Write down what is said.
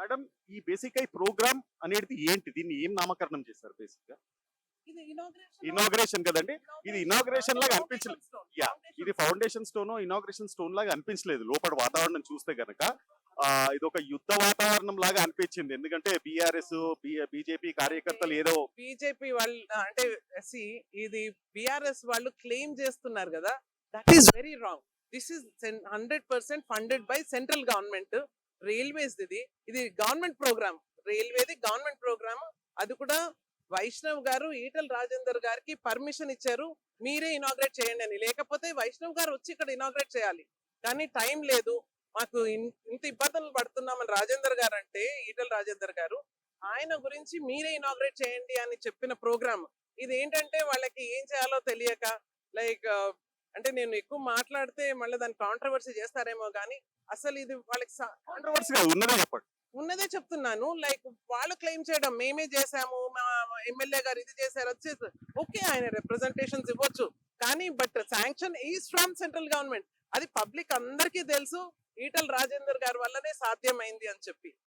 Madam ఈ basic ఈ programme అనేది ఏంటి? దీన్ని ఏం నామకరణం చేశారు బేసిక్ గా? ఇది ఇనాగ్రేషన్ కదండి. ఇది ఇనాగ్రేషన్ లాగా అనిపించలేదు. యా, ఇది ఫౌండేషన్ స్టోన్ ఇనాగ్రేషన్ స్టోన్ లాగా అనిపించలేదు లోపల వాతావరణం చూస్తే గనక. ఇది ఒక యుద్ధ వాతావరణం లాగా అనిపించింది. ఎందుకంటే బీఆర్ఎస్ బీజేపీ కార్యకర్తలు ఏదో బీజేపీ వాళ్ళు అంటే ఇది బిఆర్ఎస్ వాళ్ళు క్లెయిమ్ చేస్తున్నారు కదా, that is very wrong. This is 100% funded by central government. Railways ఇది గవర్నమెంట్ ప్రోగ్రామ్. రైల్వేది గవర్నమెంట్ ప్రోగ్రామ్. అది కూడా వైష్ణవ్ గారు ఈటల రాజేందర్ గారికి పర్మిషన్ ఇచ్చారు, మీరే ఇనాగ్రేట్ చేయండి అని. లేకపోతే వైష్ణవ్ గారు వచ్చి ఇక్కడ ఇనాగ్రేట్ చేయాలి, కానీ టైం లేదు, మాకు ఇంత ఇబ్బందులు పడుతున్నామని రాజేందర్ గారు అంటే, ఈటల రాజేందర్ గారు, ఆయన గురించి మీరే ఇనాగ్రేట్ చేయండి అని చెప్పిన ప్రోగ్రామ్. ఇది ఏంటంటే వాళ్ళకి ఏం చేయాలో తెలియక, లైక్ అంటే నేను ఎక్కువ మాట్లాడితే మళ్ళీ దాన్ని కాంట్రవర్సీ చేస్తారేమో, కానీ అసలు ఇది వాళ్ళకి కాంట్రవర్సీ ఉన్నదే చెప్పండి. ఉన్నదే చెప్తున్నాను. లైక్ వాళ్ళు క్లెయిమ్ చేయడం మేమే చేసాము, మా ఎమ్మెల్యే గారు ఇది చేశారు, వచ్చేసి ఓకే ఆయన రిప్రజెంటేషన్స్ ఇవ్వచ్చు, కానీ but sanction is from central government. అది పబ్లిక్ అందరికీ తెలుసు, ఈటల రాజేందర్ గారి వల్లనే సాధ్యమైంది అని చెప్పి.